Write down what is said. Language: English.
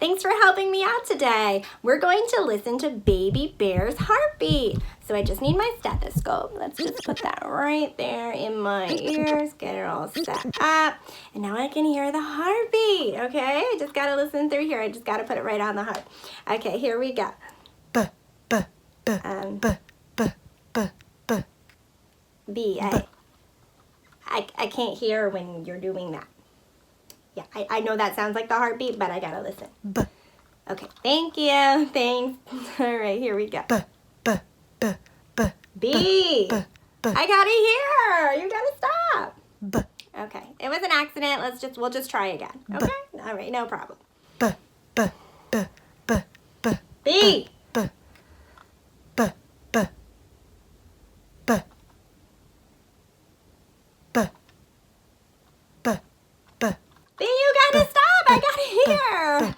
Thanks for helping me out today. We're going to listen to baby bear's heartbeat. So I just need my stethoscope. Let's just put that right there in my ears, get it all set up. And now I can hear the heartbeat, okay? I just gotta listen through here. I just gotta put it right on the heart. Okay, here we go. B, I can't hear when you're doing that. Yeah, I know that sounds like the heartbeat, but I gotta listen. Okay, thank you. Thanks. All right, here we go. B. I gotta hear. You gotta stop. Okay, it was an accident. We'll just try again. Okay? All right, no problem. B. B, you gotta stop. I gotta hear.